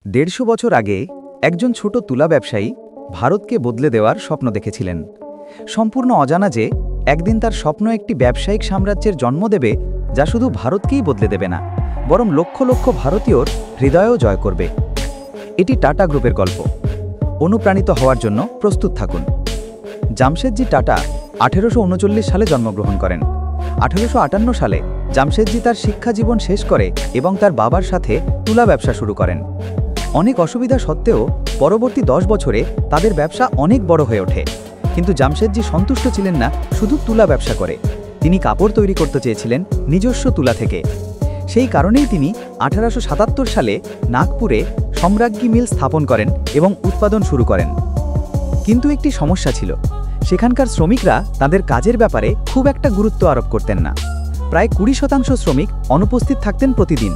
150 বছর আগে একজন ছোট তুলা ব্যবসায়ী ভারতকে বদলে দেওয়ার স্বপ্ন দেখেছিলেন। সম্পূর্ণ অজানা যে একদিন তার স্বপ্ন একটি ব্যবসায়িক সাম্রাজ্যের জন্ম দেবে, যা শুধু ভারতকেই বদলে দেবে না, বরং লক্ষ লক্ষ ভারতীয়র হৃদয়ও জয় করবে। এটি টাটা গ্রুপের গল্প। অনুপ্রাণিত হওয়ার জন্য প্রস্তুত থাকুন। জামশেদজি টাটা 1839 সালে জন্মগ্রহণ করেন। 1858 সালে জামশেদজি তার শিক্ষা জীবন শেষ করে এবং তার বাবার সাথে তুলা ব্যবসা শুরু করেন। অনেক অসুবিধা সত্ত্বেও পরবর্তী 10 বছরে তাদের ব্যবসা অনেক বড় হয়ে ওঠে। কিন্তু জামশেদজি সন্তুষ্ট ছিলেন না শুধু তুলা ব্যবসা করে। তিনি কাপড় তৈরি করতে চেয়েছিলেন নিজস্ব তুলা থেকে। সেই কারণেই তিনি 1877 সালে নাগপুরে সম্রাজ্ঞী মিল স্থাপন করেন এবং উৎপাদন শুরু করেন। কিন্তু একটি সমস্যা ছিল, সেখানকার শ্রমিকরা তাদের কাজের ব্যাপারে খুব একটা গুরুত্ব আরোপ করতেন না। প্রায় 20% শ্রমিক অনুপস্থিত থাকতেন প্রতিদিন,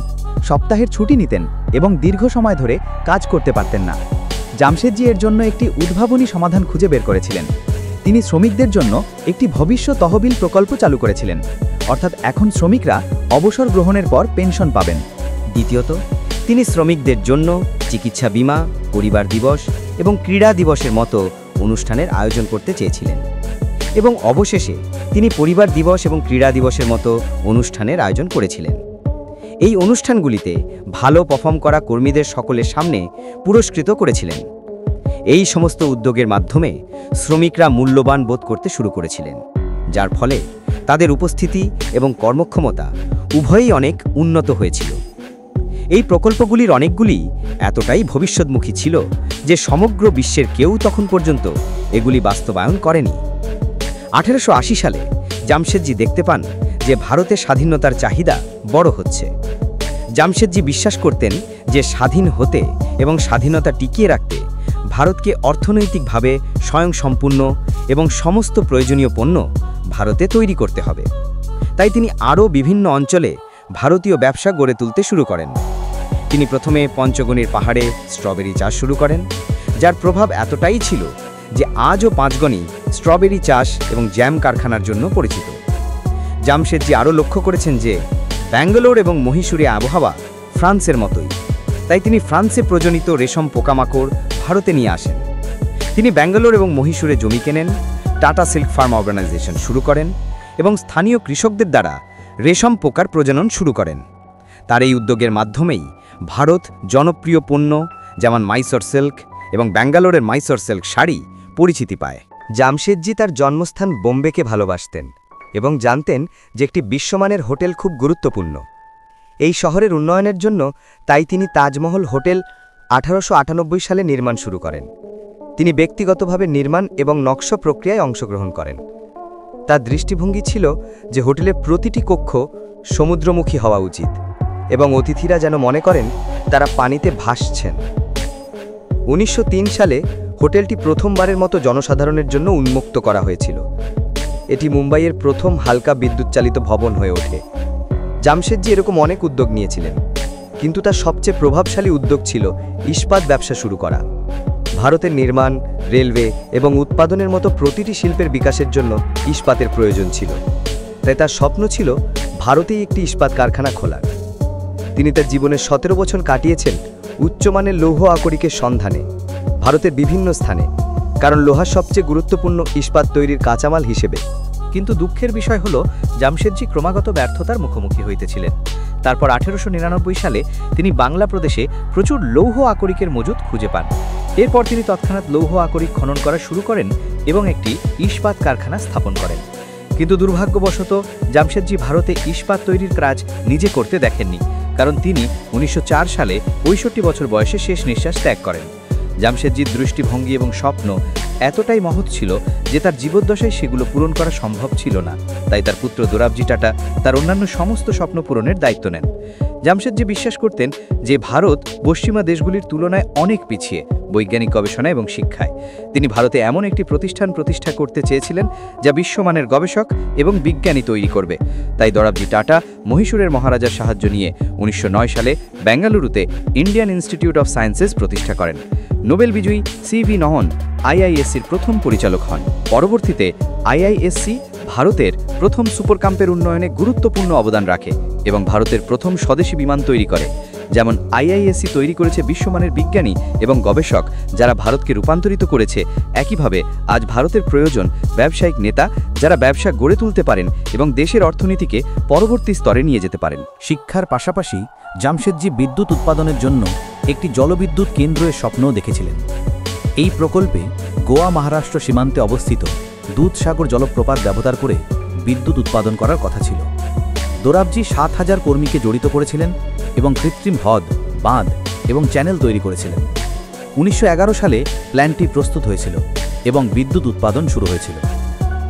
সপ্তাহের ছুটি নিতেন এবং দীর্ঘ সময় ধরে কাজ করতে পারতেন না। জামশেদজি এর জন্য একটি উদ্ভাবনী সমাধান খুঁজে বের করেছিলেন। তিনি শ্রমিকদের জন্য একটি ভবিষ্য তহবিল প্রকল্প চালু করেছিলেন, অর্থাৎ এখন শ্রমিকরা অবসর গ্রহণের পর পেনশন পাবেন। দ্বিতীয়ত, তিনি শ্রমিকদের জন্য চিকিৎসা বীমা, পরিবার দিবস এবং ক্রীড়া দিবসের মতো অনুষ্ঠানের আয়োজন করতে চেয়েছিলেন। এবং অবশেষে তিনি পরিবার দিবস এবং ক্রীড়া দিবসের মতো অনুষ্ঠানের আয়োজন করেছিলেন। এই অনুষ্ঠানগুলিতে ভালো পারফর্ম করা কর্মীদের সকলের সামনে পুরস্কৃত করেছিলেন। এই সমস্ত উদ্যোগের মাধ্যমে শ্রমিকরা মূল্যবান বোধ করতে শুরু করেছিলেন, যার ফলে তাদের উপস্থিতি এবং কর্মক্ষমতা উভয়ই অনেক উন্নত হয়েছিল। এই প্রকল্পগুলির অনেকগুলি এতটাই ভবিষ্যৎমুখী ছিল যে সমগ্র বিশ্বের কেউ তখন পর্যন্ত এগুলি বাস্তবায়ন করেনি। 1880 সালে জামশেদজি দেখতে পান যে ভারতের স্বাধীনতার চাহিদা বড় হচ্ছে। জামশেদজি বিশ্বাস করতেন যে স্বাধীন হতে এবং স্বাধীনতা টিকিয়ে রাখতে ভারতকে অর্থনৈতিকভাবে স্বয়ংসম্পূর্ণ এবং সমস্ত প্রয়োজনীয় পণ্য ভারতে তৈরি করতে হবে। তাই তিনি আরও বিভিন্ন অঞ্চলে ভারতীয় ব্যবসা গড়ে তুলতে শুরু করেন। তিনি প্রথমে পঞ্চগনির পাহাড়ে স্ট্রবেরি চাষ শুরু করেন, যার প্রভাব এতটাই ছিল যে আজও পাঁচগনি স্ট্রবেরি চাষ এবং জ্যাম কারখানার জন্য পরিচিত। জামশেদজি আরও লক্ষ্য করেছেন যে ব্যাঙ্গালোর এবং মহীশূরে আবহাওয়া ফ্রান্সের মতোই, তাই তিনি ফ্রান্সে প্রজনিত রেশম পোকামাকড় ভারতে নিয়ে আসেন। তিনি ব্যাঙ্গালোর এবং মহীশূরে জমি কেনেন, টাটা সিল্ক ফার্ম অর্গানাইজেশন শুরু করেন এবং স্থানীয় কৃষকদের দ্বারা রেশম পোকার প্রজনন শুরু করেন। তার এই উদ্যোগের মাধ্যমেই ভারত জনপ্রিয় পণ্য যেমন মাইসোর সিল্ক এবং ব্যাঙ্গালোরের মাইসোর সিল্ক শাড়ি পরিচিতি পায়। জামশেদজি তার জন্মস্থান বোম্বেকে ভালোবাসতেন এবং জানতেন যে একটি বিশ্বমানের হোটেল খুব গুরুত্বপূর্ণ এই শহরের উন্নয়নের জন্য। তাই তিনি তাজমহল হোটেল 1898 সালে নির্মাণ শুরু করেন। তিনি ব্যক্তিগতভাবে নির্মাণ এবং নকশা প্রক্রিয়ায় অংশগ্রহণ করেন। তার দৃষ্টিভঙ্গি ছিল যে হোটেলের প্রতিটি কক্ষ সমুদ্রমুখী হওয়া উচিত এবং অতিথিরা যেন মনে করেন তারা পানিতে ভাসছেন। 1903 সালে হোটেলটি প্রথমবারের মতো জনসাধারণের জন্য উন্মুক্ত করা হয়েছিল। এটি মুম্বাইয়ের প্রথম হালকা বিদ্যুৎ চালিত ভবন হয়ে ওঠে। জামশেদজি এরকম অনেক উদ্যোগ নিয়েছিলেন, কিন্তু তার সবচেয়ে প্রভাবশালী উদ্যোগ ছিল ইস্পাত ব্যবসা শুরু করা। ভারতের নির্মাণ, রেলওয়ে এবং উৎপাদনের মতো প্রতিটি শিল্পের বিকাশের জন্য ইস্পাতের প্রয়োজন ছিল। তাই তার স্বপ্ন ছিল ভারতেই একটি ইস্পাত কারখানা খোলার। তিনি তার জীবনের 17 বছর কাটিয়েছেন উচ্চমানের লৌহ আকরিকের সন্ধানে ভারতের বিভিন্ন স্থানে, কারণ লোহা সবচেয়ে গুরুত্বপূর্ণ ইস্পাত তৈরির কাঁচামাল হিসেবে। কিন্তু দুঃখের বিষয় হলো জামশেদজি ক্রমাগত ব্যর্থতার মুখোমুখি হইতেছিলেন। তারপর 1899 সালে তিনি বাংলা প্রদেশে প্রচুর লৌহ আকরিকের মজুদ খুঁজে পান। এরপর তিনি তৎক্ষণাৎ লৌহ আকরিক খনন করা শুরু করেন এবং একটি ইস্পাত কারখানা স্থাপন করেন। কিন্তু দুর্ভাগ্যবশত জামশেদজি ভারতে ইস্পাত তৈরির কাজ নিজে করতে দেখেননি, কারণ তিনি 1904 সালে 65 বছর বয়সে শেষ নিঃশ্বাস ত্যাগ করেন। জামশেদজির দৃষ্টিভঙ্গি এবং স্বপ্ন এতটাই মহৎ ছিল যে তার জীবদ্দশায় সেগুলো পূরণ করা সম্ভব ছিল না। তাই তার পুত্র দোরাবজি টাটা তার অন্যান্য সমস্ত স্বপ্ন পূরণের দায়িত্ব নেন। জামশেদজি বিশ্বাস করতেন যে ভারত পশ্চিমা দেশগুলির তুলনায় অনেক পিছিয়ে বৈজ্ঞানিক গবেষণা এবং শিক্ষায়। তিনি ভারতে এমন একটি প্রতিষ্ঠান প্রতিষ্ঠা করতে চেয়েছিলেন যা বিশ্বমানের গবেষক এবং বিজ্ঞানী তৈরি করবে। তাই দোরাবজি টাটা মহীশূরের মহারাজার সাহায্য নিয়ে 1909 সালে বেঙ্গালুরুতে ইন্ডিয়ান ইনস্টিটিউট অফ সায়েন্সেস প্রতিষ্ঠা করেন। নোবেল বিজয়ী সিভি নহন আইআইএসসির প্রথম পরিচালক হন। পরবর্তীতে আইআইএসসি ভারতের প্রথম সুপারকাম্পের উন্নয়নে গুরুত্বপূর্ণ অবদান রাখে এবং ভারতের প্রথম স্বদেশী বিমান তৈরি করে। যেমন আইআইএসসি তৈরি করেছে বিশ্বমানের বিজ্ঞানী এবং গবেষক যারা ভারতকে রূপান্তরিত করেছে, একইভাবে আজ ভারতের প্রয়োজন ব্যবসায়িক নেতা যারা ব্যবসা গড়ে তুলতে পারেন এবং দেশের অর্থনীতিকে পরবর্তী স্তরে নিয়ে যেতে পারেন। শিক্ষার পাশাপাশি জামশেদজি বিদ্যুৎ উৎপাদনের জন্য একটি জলবিদ্যুৎ কেন্দ্রের স্বপ্নও দেখেছিলেন। এই প্রকল্পে গোয়া মহারাষ্ট্র সীমান্তে অবস্থিত দুধসাগর জলপ্রপাত ব্যবহার করে বিদ্যুৎ উৎপাদন করার কথা ছিল। দোরাবজি ৭,০০০ কর্মীকে জড়িত করেছিলেন এবং কৃত্রিম হ্রদ, বাঁধ এবং চ্যানেল তৈরি করেছিলেন। ১৯১১ সালে প্ল্যান্টটি প্রস্তুত হয়েছিল এবং বিদ্যুৎ উৎপাদন শুরু হয়েছিল।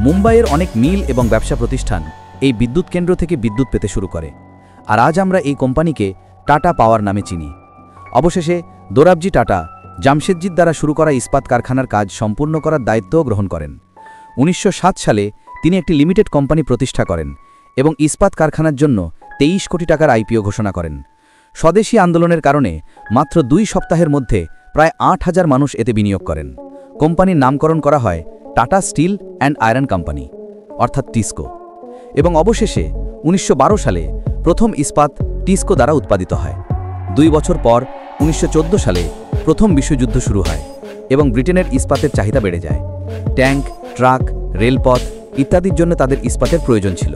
মুম্বাইয়ের অনেক মিল এবং ব্যবসা প্রতিষ্ঠান এই বিদ্যুৎ কেন্দ্র থেকে বিদ্যুৎ পেতে শুরু করে, আর আজ আমরা এই কোম্পানিকে টাটা পাওয়ার নামে চিনি। অবশেষে দোরাবজি টাটা জামশেদজির দ্বারা শুরু করা ইস্পাত কারখানার কাজ সম্পূর্ণ করার দায়িত্বও গ্রহণ করেন। ১৯০৭ সালে তিনি একটি লিমিটেড কোম্পানি প্রতিষ্ঠা করেন এবং ইস্পাত কারখানার জন্য ২৩ কোটি টাকার আইপিও ঘোষণা করেন। স্বদেশী আন্দোলনের কারণে মাত্র ২ সপ্তাহের মধ্যে প্রায় ৮,০০০ মানুষ এতে বিনিয়োগ করেন। কোম্পানির নামকরণ করা হয় tata steel and iron company, অর্থাৎ টিসকো, এবং অবশেষে ১৯১২ সালে প্রথম ইস্পাত টিসকো দ্বারা উৎপাদিত হয়। ২ বছর পর ১৯১৪ সালে প্রথম বিশ্বযুদ্ধ শুরু হয় এবং ব্রিটেনের ইস্পাতের চাহিদা বেড়ে যায়। ট্যাঙ্ক, ট্রাক, রেলপথ ইত্যাদির জন্য তাদের ইস্পাতের প্রয়োজন ছিল।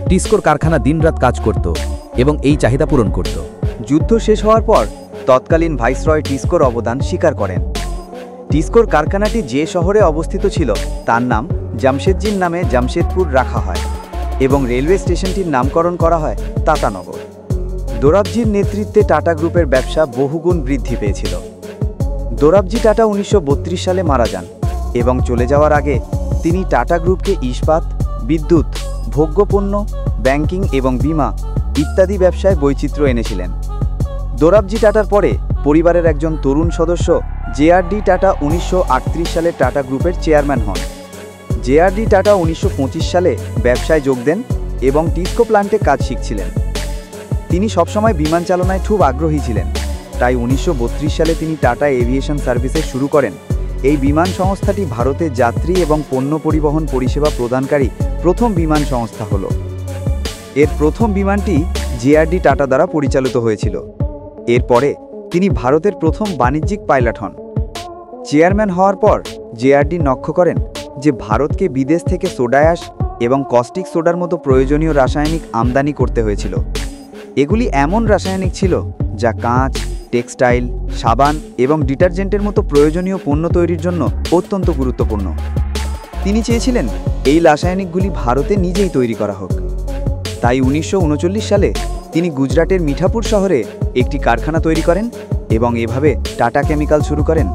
টিসকোর কারখানা দিনরাত কাজ করত এবং এই চাহিদা পূরণ করত। যুদ্ধ শেষ হওয়ার পর তৎকালীন ভাইসরয় টিসকোর অবদান স্বীকার করেন। টিসকোর কারখানাটি যে শহরে অবস্থিত ছিল তার নাম জামশেদজির নামে জামশেদপুর রাখা হয় এবং রেলওয়ে স্টেশনটির নামকরণ করা হয় টাটানগর। দোরাবজির নেতৃত্বে টাটা গ্রুপের ব্যবসা বহুগুণ বৃদ্ধি পেয়েছিল। দোরাবজি টাটা ১৯৩২ সালে মারা যান এবং চলে যাওয়ার আগে তিনি টাটা গ্রুপকে ইস্পাত, বিদ্যুৎ, ভোগ্যপণ্য, ব্যাংকিং এবং বীমা ইত্যাদি ব্যবসায় বৈচিত্র্য এনেছিলেন। দোরাবজি টাটার পরে পরিবারের একজন তরুণ সদস্য জেআরডি টাটা ১৯৩৮ সালে টাটা গ্রুপের চেয়ারম্যান হন। জেআরডি টাটা ১৯২৫ সালে ব্যবসায় যোগ দেন এবং টিসকো প্ল্যান্টে কাজ শিখছিলেন। তিনি সবসময় বিমান চালনায় খুব আগ্রহী ছিলেন, তাই ১৯৩২ সালে তিনি টাটা এভিয়েশন সার্ভিসেস শুরু করেন। এই বিমান সংস্থাটি ভারতে যাত্রী এবং পণ্য পরিবহন পরিষেবা প্রদানকারী প্রথম বিমান সংস্থা হল। এর প্রথম বিমানটি জেআরডি টাটা দ্বারা পরিচালিত হয়েছিল। এরপরে তিনি ভারতের প্রথম বাণিজ্যিক পাইলট হন। চেয়ারম্যান হওয়ার পর জেআরডি লক্ষ্য করেন যে ভারতকে বিদেশ থেকে সোডা অ্যাশ এবং কস্টিক সোডার মতো প্রয়োজনীয় রাসায়নিক আমদানি করতে হয়েছিল। এগুলি এমন রাসায়নিক ছিল যা কাঁচ, টেক্সটাইল, সাবান এবং ডিটারজেন্টের মতো প্রয়োজনীয় পণ্য তৈরির জন্য অত্যন্ত গুরুত্বপূর্ণ। তিনি চেয়েছিলেন এই রাসায়নিকগুলি ভারতে নিজেই তৈরি করা হোক। তাই ১৯৩৯ সালে তিনি গুজরাটের মিঠাপুর শহরে একটি কারখানা তৈরি করেন এবং এভাবে টাটা কেমিক্যাল শুরু করেন,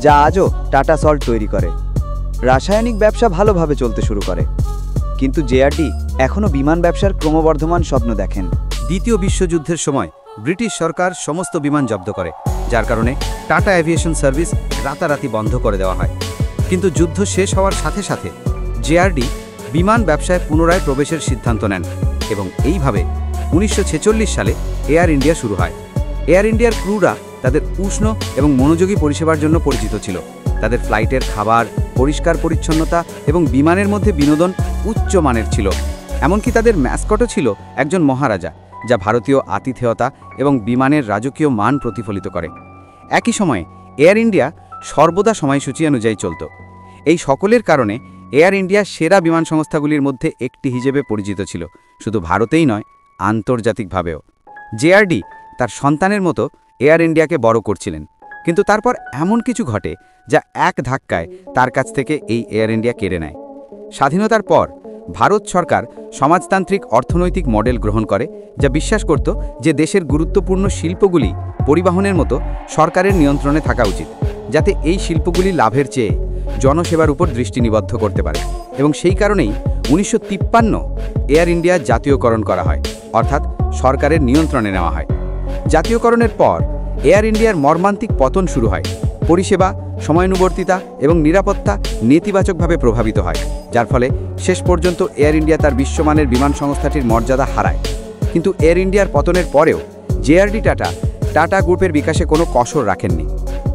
যা আজও টাটা সল্ট তৈরি করে। রাসায়নিক ব্যবসা ভালোভাবে চলতে শুরু করে, কিন্তু জেআরডি এখনও বিমান ব্যবসার ক্রমবর্ধমান স্বপ্ন দেখেন। দ্বিতীয় বিশ্বযুদ্ধের সময় ব্রিটিশ সরকার সমস্ত বিমান জব্দ করে, যার কারণে টাটা এভিয়েশন সার্ভিস রাতারাতি বন্ধ করে দেওয়া হয়। কিন্তু যুদ্ধ শেষ হওয়ার সাথে সাথে জেআরডি বিমান ব্যবসায় পুনরায় প্রবেশের সিদ্ধান্ত নেন এবং এইভাবে ১৯৪৬ সালে এয়ার ইন্ডিয়া শুরু হয়। এয়ার ইন্ডিয়ার ক্রুরা তাদের উষ্ণ এবং মনোযোগী পরিষেবার জন্য পরিচিত ছিল। তাদের ফ্লাইটের খাবার, পরিষ্কার পরিচ্ছন্নতা এবং বিমানের মধ্যে বিনোদন উচ্চ মানের ছিল। এমনকি তাদের ম্যাসকটও ছিল একজন মহারাজা, যা ভারতীয় আতিথেয়তা এবং বিমানের রাজকীয় মান প্রতিফলিত করে। একই সময়ে এয়ার ইন্ডিয়া সর্বদা সময়সূচি অনুযায়ী চলত। এই সকলের কারণে এয়ার ইন্ডিয়া সেরা বিমান সংস্থাগুলির মধ্যে একটি হিসেবে পরিচিত ছিল, শুধু ভারতেই নয়, আন্তর্জাতিকভাবেও। জেআরডি তার সন্তানের মতো এয়ার ইন্ডিয়াকে বড় করছিলেন, কিন্তু তারপর এমন কিছু ঘটে যা এক ধাক্কায় তার কাছ থেকে এই এয়ার ইন্ডিয়া কেড়ে নেয়। স্বাধীনতার পর ভারত সরকার সমাজতান্ত্রিক অর্থনৈতিক মডেল গ্রহণ করে, যা বিশ্বাস করত যে দেশের গুরুত্বপূর্ণ শিল্পগুলি পরিবহনের মতো সরকারের নিয়ন্ত্রণে থাকা উচিত, যাতে এই শিল্পগুলি লাভের চেয়ে জনসেবার উপর দৃষ্টি নিবদ্ধ করতে পারে। এবং সেই কারণেই ১৯৫৩ এয়ার ইন্ডিয়া জাতীয়করণ করা হয়, অর্থাৎ সরকারের নিয়ন্ত্রণে নেওয়া হয়। জাতীয়করণের পর এয়ার ইন্ডিয়ার মর্মান্তিক পতন শুরু হয়। পরিষেবা, সময়ানুবর্তিতা এবং নিরাপত্তা নেতিবাচকভাবে প্রভাবিত হয়, যার ফলে শেষ পর্যন্ত এয়ার ইন্ডিয়া তার বিশ্বমানের বিমান সংস্থাটির মর্যাদা হারায়। কিন্তু এয়ার ইন্ডিয়ার পতনের পরেও জেআরডি টাটা গ্রুপের বিকাশে কোনো কসর রাখেননি।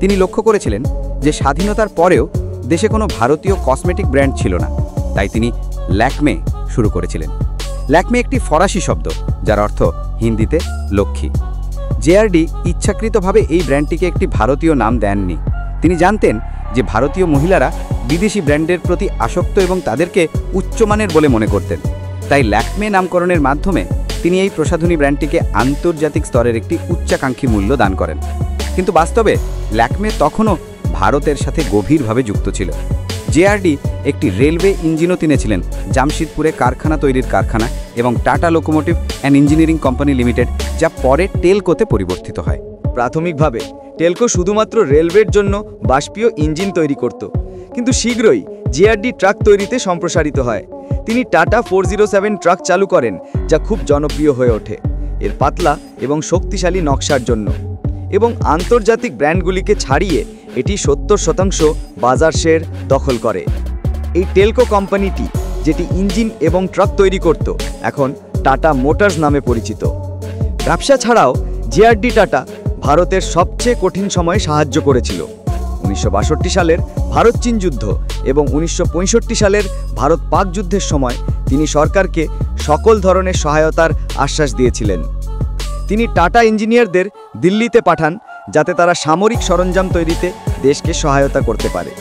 তিনি লক্ষ্য করেছিলেন যে স্বাধীনতার পরেও দেশে কোনো ভারতীয় কসমেটিক ব্র্যান্ড ছিল না, তাই তিনি ল্যাকমে শুরু করেছিলেন। ল্যাকমে একটি ফরাসি শব্দ, যার অর্থ হিন্দিতে লক্ষ্মী। জেআরডি ইচ্ছাকৃতভাবে এই ব্র্যান্ডটিকে একটি ভারতীয় নাম দেননি। তিনি জানতেন যে ভারতীয় মহিলারা বিদেশি ব্র্যান্ডের প্রতি আসক্ত এবং তাদেরকে উচ্চমানের বলে মনে করতেন। তাই ল্যাকমে নামকরণের মাধ্যমে তিনি এই প্রসাধনী ব্র্যান্ডটিকে আন্তর্জাতিক স্তরের একটি উচ্চাকাঙ্ক্ষী মূল্য দান করেন। কিন্তু বাস্তবে ল্যাকমে তখনও ভারতের সাথে গভীরভাবে যুক্ত ছিল। জেআরডি একটি রেলওয়ে ইঞ্জিনও কিনেছিলেন, জামশেদপুরে কারখানা তৈরির কারখানা এবং tata locomotive and engineering company limited, যা পরে টেলকোতে পরিবর্তিত হয়। প্রাথমিকভাবে টেলকো শুধুমাত্র রেলওয়ের জন্য বাষ্পীয় ইঞ্জিন তৈরি করত, কিন্তু শীঘ্রই জেআরডি ট্রাক তৈরিতে সম্প্রসারিত হয়। তিনি টাটা 407 ট্রাক চালু করেন, যা খুব জনপ্রিয় হয়ে ওঠে এর পাতলা এবং শক্তিশালী নকশার জন্য, এবং আন্তর্জাতিক ব্র্যান্ডগুলিকে ছাড়িয়ে এটি 70% বাজার শেয়ার দখল করে। এই টেলকো কোম্পানিটি, যেটি ইঞ্জিন এবং ট্রাক তৈরি করত, এখন টাটা মোটরস নামে পরিচিত। ব্যবসা ছাড়াও জেআরডি টাটা ভারতের সবচেয়ে কঠিন সময়ে সাহায্য করেছিল। 1962 সালের ভারত চীন যুদ্ধ এবং 1965 সালের ভারত পাক যুদ্ধের সময় তিনি সরকারকে সকল ধরনের সহায়তার আশ্বাস দিয়েছিলেন। তিনি টাটা ইঞ্জিনিয়ারদের দিল্লিতে পাঠান যাতে তারা সামরিক সরঞ্জাম তৈরিতে দেশকে সহায়তা করতে পারে।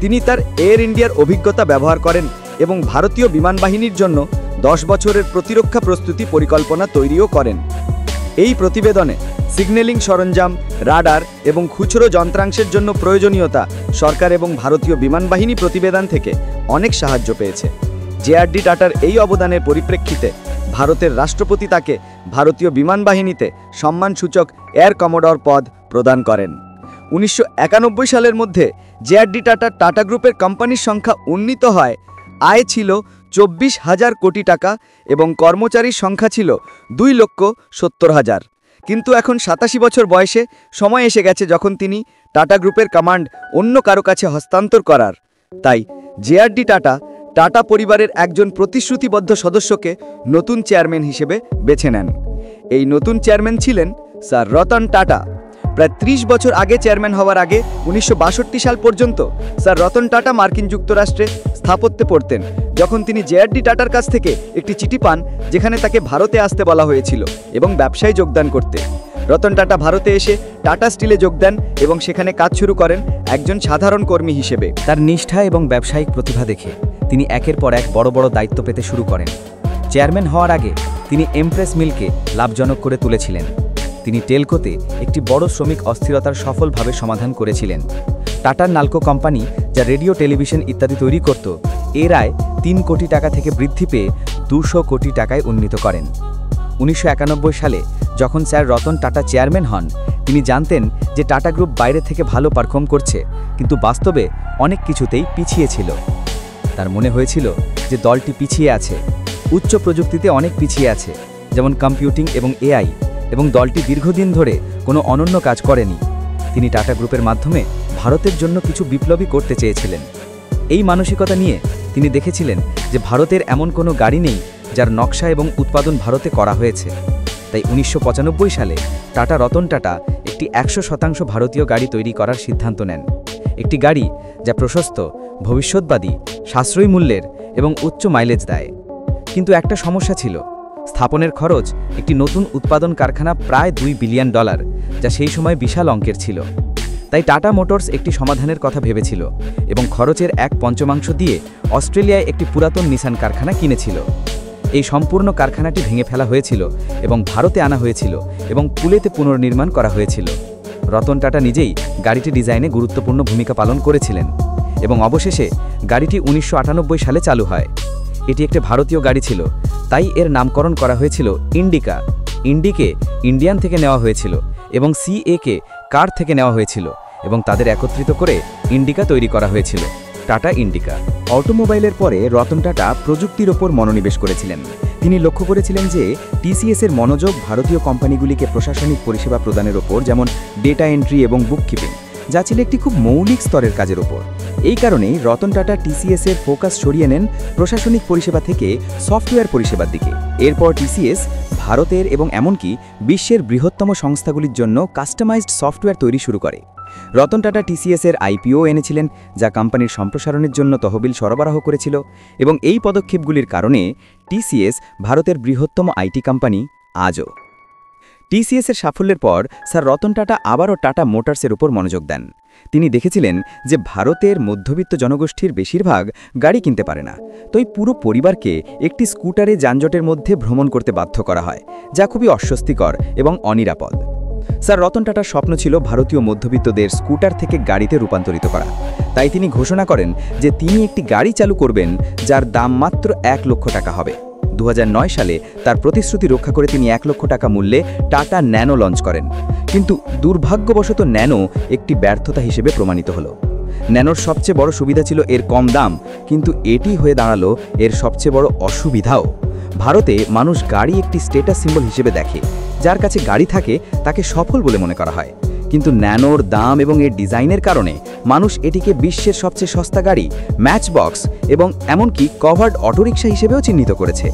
তিনি তার এয়ার ইন্ডিয়ার অভিজ্ঞতা ব্যবহার করেন এবং ভারতীয় বিমান বাহিনীর জন্য 10 বছরের প্রতিরক্ষা প্রস্তুতি পরিকল্পনা তৈরিও করেন। এই প্রতিবেদনে সিগন্যালিং সরঞ্জাম, রাডার এবং খুচরো যন্ত্রাংশের জন্য প্রয়োজনীয়তা সরকার এবং ভারতীয় বিমান বাহিনী প্রতিবেদন থেকে অনেক সাহায্য পেয়েছে। জেআরডি টাটার এই অবদানের পরিপ্রেক্ষিতে ভারতের রাষ্ট্রপতি তাকে ভারতীয় বিমান বাহিনীতে সম্মানসূচক এয়ার কমোডর পদ প্রদান করেন। 1991 সালের মধ্যে জেআরডি টাটা গ্রুপের কোম্পানির সংখ্যা উন্নীত হয়। আয় ছিল 24,000 কোটি টাকা এবং কর্মচারীর সংখ্যা ছিল 2,70,000। কিন্তু এখন 87 বছর বয়সে সময় এসে গেছে যখন তিনি টাটা গ্রুপের কমান্ড অন্য কারো কাছে হস্তান্তর করার। তাই জেআরডি টাটা পরিবারের একজন প্রতিশ্রুতিবদ্ধ সদস্যকে নতুন চেয়ারম্যান হিসেবে বেছে নেন। এই নতুন চেয়ারম্যান ছিলেন স্যার রতন টাটা। প্রায় 30 বছর আগে চেয়ারম্যান হওয়ার আগে 1962 সাল পর্যন্ত স্যার রতন টাটা মার্কিন যুক্তরাষ্ট্রে স্থাপত্যে পড়তেন, যখন তিনি জেআরডি টাটার কাছ থেকে একটি চিঠি পান যেখানে তাকে ভারতে আসতে বলা হয়েছিল এবং ব্যবসায় যোগদান করতে। রতন টাটা ভারতে এসে টাটা স্টিলে যোগ দেন এবং সেখানে কাজ শুরু করেন একজন সাধারণ কর্মী হিসেবে। তার নিষ্ঠা এবং ব্যবসায়িক প্রতিভা দেখে তিনি একের পর এক বড় বড় দায়িত্ব পেতে শুরু করেন। চেয়ারম্যান হওয়ার আগে তিনি এমপ্রেস মিলকে লাভজনক করে তুলেছিলেন। তিনি টেলকোতে একটি বড় শ্রমিক অস্থিরতার সফলভাবে সমাধান করেছিলেন। টাটার নালকো কোম্পানি, যা রেডিও, টেলিভিশন ইত্যাদি তৈরি করত, এর আয় 3 কোটি টাকা থেকে বৃদ্ধি পেয়ে 200 কোটি টাকায় উন্নীত করেন। 1991 সালে যখন স্যার রতন টাটা চেয়ারম্যান হন, তিনি জানতেন যে টাটা গ্রুপ বাইরে থেকে ভালো পারফর্ম করছে, কিন্তু বাস্তবে অনেক কিছুতেই পিছিয়ে ছিল। তার মনে হয়েছিল যে দলটি পিছিয়ে আছে, উচ্চ প্রযুক্তিতে অনেক পিছিয়ে আছে, যেমন কম্পিউটিং এবং এআই, এবং দলটি দীর্ঘদিন ধরে কোনো অনন্য কাজ করেনি। তিনি টাটা গ্রুপের মাধ্যমে ভারতের জন্য কিছু বিপ্লবী করতে চেয়েছিলেন। এই মানসিকতা নিয়ে তিনি দেখেছিলেন যে ভারতের এমন কোনো গাড়ি নেই যার নকশা এবং উৎপাদন ভারতে করা হয়েছে। তাই 1995 সালে টাটা রতন টাটা একটি 100% ভারতীয় গাড়ি তৈরি করার সিদ্ধান্ত নেন। একটি গাড়ি যা প্রশস্ত, ভবিষ্যৎবাদী, সাশ্রয়ী মূল্যের এবং উচ্চ মাইলেজ দেয়। কিন্তু একটা সমস্যা ছিল, স্থাপনের খরচ। একটি নতুন উৎপাদন কারখানা প্রায় $2 বিলিয়ন, যা সেই সময় বিশাল অঙ্কের ছিল। তাই টাটা মোটরস একটি সমাধানের কথা ভেবেছিল এবং খরচের 1/5 দিয়ে অস্ট্রেলিয়ায় একটি পুরাতন নিসান কারখানা কিনেছিল। এই সম্পূর্ণ কারখানাটি ভেঙে ফেলা হয়েছিল এবং ভারতে আনা হয়েছিল এবং পুলেতে পুনর্নির্মাণ করা হয়েছিল। রতন টাটা নিজেই গাড়িটি ডিজাইনে গুরুত্বপূর্ণ ভূমিকা পালন করেছিলেন এবং অবশেষে গাড়িটি 1998 সালে চালু হয়। এটি একটি ভারতীয় গাড়ি ছিল, তাই এর নামকরণ করা হয়েছিল ইন্ডিকা। ইন্ডিকে ইন্ডিয়ান থেকে নেওয়া হয়েছিল এবং সিএকে কার থেকে নেওয়া হয়েছিল এবং তাদের একত্রিত করে ইন্ডিকা তৈরি করা হয়েছিল, টাটা ইন্ডিকা। অটোমোবাইলের পরে রতন টাটা প্রযুক্তির ওপর মনোনিবেশ করেছিলেন। তিনি লক্ষ্য করেছিলেন যে টিসিএসের মনোযোগ ভারতীয় কোম্পানিগুলিকে প্রশাসনিক পরিষেবা প্রদানের ওপর, যেমন ডেটা এন্ট্রি এবং বুককিপিং, যা ছিল একটি খুব মৌলিক স্তরের কাজের ওপর। এই কারণেই রতন টাটা টিসিএসের ফোকাস সরিয়ে নেন প্রশাসনিক পরিষেবা থেকে সফটওয়্যার পরিষেবার দিকে। এরপর টিসিএস ভারতের এবং এমনকি বিশ্বের বৃহত্তম সংস্থাগুলির জন্য কাস্টমাইজড সফটওয়্যার তৈরি শুরু করে। রতন টাটা টিসিএসের আইপিও এনেছিলেন, যা কোম্পানির সম্প্রসারণের জন্য তহবিল সরবরাহ করেছিল, এবং এই পদক্ষেপগুলির কারণে টিসিএস ভারতের বৃহত্তম আইটি কোম্পানি আজও। টিসিএসের সাফল্যের পর স্যার রতন টাটা আবারও টাটা মোটরসের উপর মনোযোগ দেন। তিনি দেখেছিলেন যে ভারতের মধ্যবিত্ত জনগোষ্ঠীর বেশিরভাগ গাড়ি কিনতে পারে না, তাই পুরো পরিবারকে একটি স্কুটারে যানজটের মধ্যে ভ্রমণ করতে বাধ্য করা হয়, যা খুবই অস্বস্তিকর এবং অনিরাপদ। স্যার রতন টাটার স্বপ্ন ছিল ভারতীয় মধ্যবিত্তদের স্কুটার থেকে গাড়িতে রূপান্তরিত করা। তাই তিনি ঘোষণা করেন যে তিনি একটি গাড়ি চালু করবেন যার দাম মাত্র 1 লক্ষ টাকা হবে। 2009 সালে তার প্রতিশ্রুতি রক্ষা করে তিনি 1 লক্ষ টাকা মূল্যে টাটা ন্যানো লঞ্চ করেন। কিন্তু দুর্ভাগ্যবশত ন্যানো একটি ব্যর্থতা হিসেবে প্রমাণিত হলো। ন্যানোর সবচেয়ে বড় সুবিধা ছিল এর কম দাম, কিন্তু এটি হয়ে দাঁড়ালো এর সবচেয়ে বড় অসুবিধাও। ভারতে মানুষ গাড়ি একটি স্ট্যাটাস সিম্বল হিসেবে দেখে, যার কাছে গাড়ি থাকে তাকে সফল বলে মনে করা হয়। কিন্তু ন্যানোর দাম এবং এর ডিজাইনের কারণে মানুষ এটিকে বিশ্বের সবচেয়ে সস্তা গাড়ি, ম্যাচ বক্স এবং এমনকি কভার্ড অটোরিকশা হিসেবেও চিহ্নিত করেছে।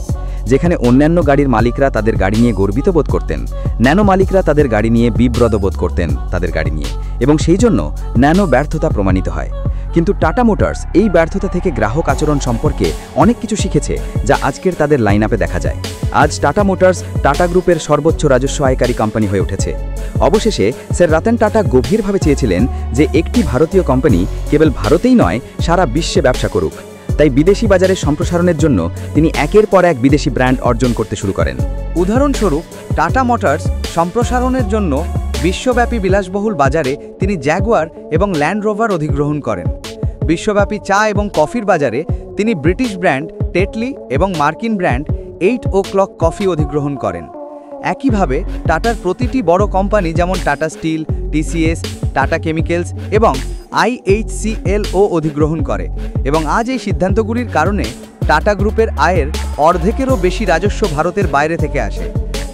যেখানে অন্যান্য গাড়ির মালিকরা তাদের গাড়ি নিয়ে গর্বিত বোধ করতেন, ন্যানো মালিকরা তাদের গাড়ি নিয়ে বিব্রত বোধ করতেন তাদের গাড়ি নিয়ে, এবং সেই জন্য ন্যানো ব্যর্থতা প্রমাণিত হয়। কিন্তু টাটা মোটরস এই ব্যর্থতা থেকে গ্রাহক আচরণ সম্পর্কে অনেক কিছু শিখেছে, যা আজকের তাদের লাইনআপে দেখা যায়। আজ টাটা মোটরস টাটা গ্রুপের সর্বোচ্চ রাজস্ব আয়কারী কোম্পানি হয়ে উঠেছে। অবশেষে স্যার রতন টাটা গভীরভাবে চেয়েছিলেন যে একটি ভারতীয় কোম্পানি কেবল ভারতেই নয়, সারা বিশ্বে ব্যবসা করুক। তাই বিদেশি বাজারে সম্প্রসারণের জন্য তিনি একের পর এক বিদেশি ব্র্যান্ড অর্জন করতে শুরু করেন। উদাহরণস্বরূপ, টাটা মোটরস সম্প্রসারণের জন্য বিশ্বব্যাপী বিলাসবহুল বাজারে তিনি জ্যাগুয়ার এবং ল্যান্ড রোভার অধিগ্রহণ করেন। বিশ্বব্যাপী চা এবং কফির বাজারে তিনি ব্রিটিশ ব্র্যান্ড টেটলি এবং মার্কিন ব্র্যান্ড 8 o'clock কফি অধিগ্রহণ করেন। একইভাবে টাটার প্রতিটি বড় কোম্পানি যেমন Tata Steel, TCS, Tata Chemicals এবং IHCLও অধিগ্রহণ করে, এবং আজ এই সিদ্ধান্তগুলির কারণে টাটা গ্রুপের আয়ের অর্ধেকেরও বেশি রাজস্ব ভারতের বাইরে থেকে আসে।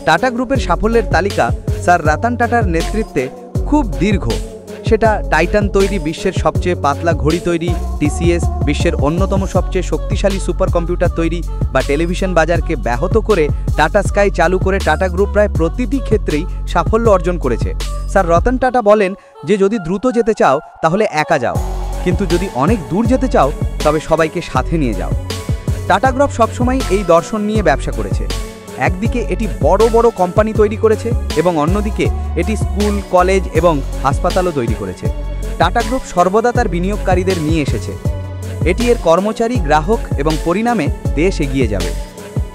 টাটা গ্রুপের সাফল্যের তালিকা স্যার রতন টাটার নেতৃত্বে খুব দীর্ঘ। সেটা টাইটান তৈরি, বিশ্বের সবচেয়ে পাতলা ঘড়ি তৈরি, টিসিএস বিশ্বের অন্যতম সবচেয়ে শক্তিশালী সুপার কম্পিউটার তৈরি, বা টেলিভিশন বাজারকে ব্যাহত করে টাটা স্কাই চালু করে টাটা গ্রুপ প্রায় প্রতিটি ক্ষেত্রেই সাফল্য অর্জন করেছে। স্যার রতন টাটা বলেন যে যদি দ্রুত যেতে চাও তাহলে একা যাও, কিন্তু যদি অনেক দূর যেতে চাও তবে সবাইকে সাথে নিয়ে যাও। টাটা গ্রুপ সবসময় এই দর্শন নিয়ে ব্যবসা করেছে। একদিকে এটি বড় বড় কোম্পানি তৈরি করেছে এবং অন্যদিকে এটি স্কুল, কলেজ এবং হাসপাতালও তৈরি করেছে। টাটা গ্রুপ সর্বদা তার বিনিয়োগকারীদের নিয়ে এসেছে। এটি এর কর্মচারী, গ্রাহক এবং পরিণামে দেশ এগিয়ে যাবে,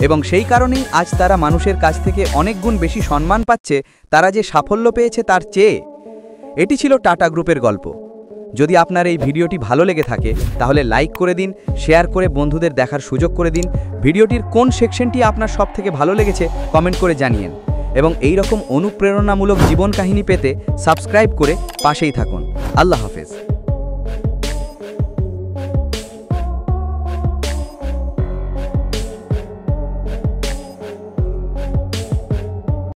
এবং সেই কারণেই আজ তারা মানুষের কাছ থেকে অনেক গুণ বেশি সম্মান পাচ্ছে তারা যে সাফল্য পেয়েছে তার চেয়ে। এটি ছিল টাটা গ্রুপের গল্প। যদি আপনার এই ভিডিওটি ভালো লেগে থাকে তাহলে লাইক করে দিন, শেয়ার করে বন্ধুদের দেখার সুযোগ করে দিন। ভিডিওটির কোন সেকশনটি আপনার সবথেকে ভালো লেগেছে কমেন্ট করে জানিয়েন, এবং এই রকম অনুপ্রেরণামূলক জীবন কাহিনী পেতে সাবস্ক্রাইব করে পাশেই থাকুন। আল্লাহ হাফেজ।